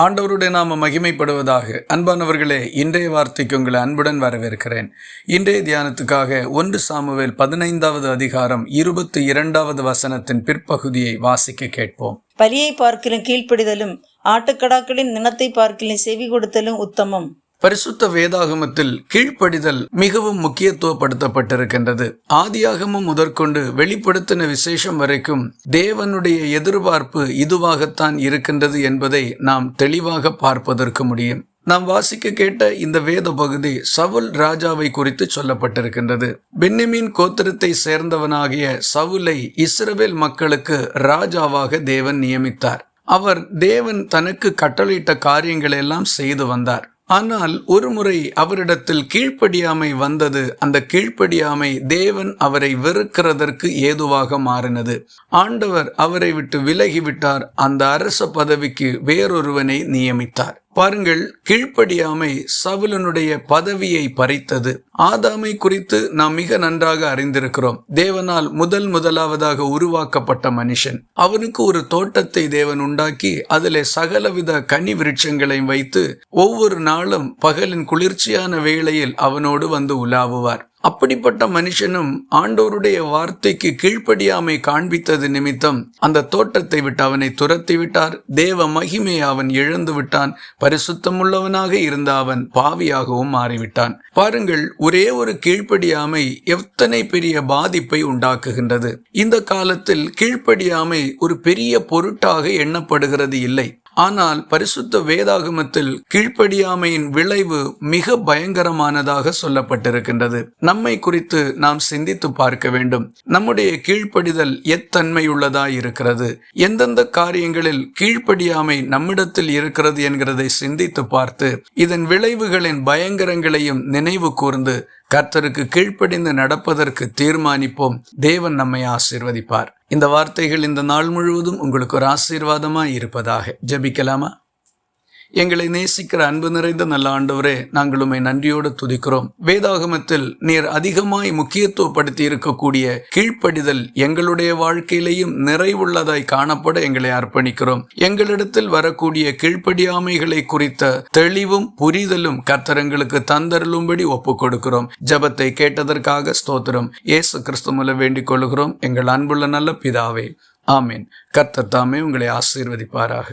ஆண்டவருடைய நாம மகிமைப்படுவதாக. அன்பானவர்களே, இன்றைய வார்த்தைக்கு உங்களை அன்புடன் வரவேற்கிறேன். இன்றைய தியானத்துக்காக 1 சாமுவேல் 15வது அதிகாரம் 22வது வசனத்தின் பிற்பகுதியை வாசிக்க கேட்போம். பலியை பார்க்கிலும் கீழ்ப்படிதலும் ஆட்டுக்கடாக்களின் நினத்தை பார்க்கிலும் செவி கொடுத்தலும் உத்தமம். பரிசுத்த வேதாகமத்தில் கீழ்ப்படிதல் மிகவும் முக்கியத்துவப்படுத்தப்பட்டிருக்கின்றது. ஆதியாகமம் முதற்கொண்டு வெளிப்படுத்தின விசேஷம் வரைக்கும் தேவனுடைய எதிர்பார்ப்பு இதுவாகத்தான் இருக்கின்றது என்பதை நாம் தெளிவாக பார்ப்பதற்கு முடியும். நாம் வாசிக்க கேட்ட இந்த வேத பகுதி சவுல் ராஜாவை குறித்து சொல்லப்பட்டிருக்கின்றது. பென்யமீன் கோத்திரத்தை சேர்ந்தவனாகிய சவுலை இஸ்ரவேல் மக்களுக்கு ராஜாவாக தேவன் நியமித்தார். அவர் தேவன் தனக்கு கட்டளையிட்ட காரியங்களை எல்லாம் செய்து வந்தார். ஆனால் ஒரு முறை அவரிடத்தில் கீழ்ப்படியாமை வந்தது. அந்த கீழ்ப்படியாமை தேவன் அவரை வெறுக்கிறதற்கு ஏதுவாக மாறினது. ஆண்டவர் அவரை விட்டு விலகிவிட்டார். அந்த அரச பதவிக்கு வேறொருவனை நியமித்தார். பாருங்கள், கீழ்ப்படியாமை சவுலனுடைய பதவியை பறித்தது. ஆதாமை குறித்து நாம் மிக நன்றாக அறிந்திருக்கிறோம். தேவனால் முதலாவதாக உருவாக்கப்பட்ட மனுஷன். அவனுக்கு ஒரு தோட்டத்தை தேவன் உண்டாக்கி அதிலே சகலவித கனி விருட்சங்களையும் வைத்து ஒவ்வொரு நாளும் பகலின் குளிர்ச்சியான வேளையில் அவனோடு வந்து உலாவுவார். அப்படிப்பட்ட மனுஷனும் ஆண்டவருடைய வார்த்தைக்கு கீழ்ப்படியாமை காண்பித்தது நிமித்தம் அந்த தோட்டத்தை விட்டு அவனை துரத்தி விட்டார். தேவ மகிமையை அவன் இழந்து விட்டான். பரிசுத்தமுள்ளவனாக இருந்த அவன் பாவியாகவும் மாறிவிட்டான். பாருங்கள், ஒரே ஒரு கீழ்ப்படியாமை எத்தனை பெரிய பாதிப்பை உண்டாக்குகின்றது. இந்த காலத்தில் கீழ்ப்படியாமை ஒரு பெரிய பொருட்டாக எண்ணப்படுகிறது இல்லை. ஆனால் பரிசுத்த வேதாகமத்தில் கீழ்ப்படியாமையின் விளைவு மிக பயங்கரமானதாக சொல்லப்பட்டிருக்கின்றது. நம்மை குறித்து நாம் சிந்தித்து பார்க்க வேண்டும். நம்முடைய கீழ்ப்படிதல் எத்தன்மையுள்ளதாய் இருக்கிறது? எந்தெந்த காரியங்களில் கீழ்ப்படியாமை நம்மிடத்தில் இருக்கிறது என்கிறதை சிந்தித்து பார்த்து இதன் விளைவுகளின் பயங்கரங்களையும் நினைவு கூர்ந்து கர்த்தருக்கு கீழ்ப்படிந்து நடப்பதற்கு தீர்மானிப்போம். தேவன் நம்மை ஆசீர்வதிப்பார். இந்த வார்த்தைகள் இந்த நாள் முழுவதும் உங்களுக்கு ஒரு ஆசீர்வாதமாய் இருப்பதாக. ஜெபிக்கலாமா? எங்களை நேசிக்கிற அன்பு நிறைந்த நல்ல ஆண்டவரே, நாங்கள் உம்மை நன்றியோடு துதிக்கிறோம். வேதாகமத்தில் நீர் அதிகமாய் முக்கியத்துவப்படுத்தி இருக்கக்கூடிய கீழ்ப்படிதல் எங்களுடைய வாழ்க்கையிலையும் நிறைவுள்ளதாய் காணப்பட எங்களை அர்ப்பணிக்கிறோம். எங்களிடத்தில் வரக்கூடிய கீழ்ப்படியாமைகளை குறித்த தெளிவும் புரிதலும் கர்த்தரங்களுக்கு தந்தருளும்படி ஒப்புக் கொடுக்கிறோம். ஜெபத்தை கேட்டதற்காக ஸ்தோத்திரம். இயேசு கிறிஸ்து மூலம் வேண்டிக் கொள்கிறோம் எங்கள் அன்புள்ள நல்ல பிதாவே, ஆமீன். கர்த்தர் தாமே உங்களை ஆசீர்வதிப்பாராக.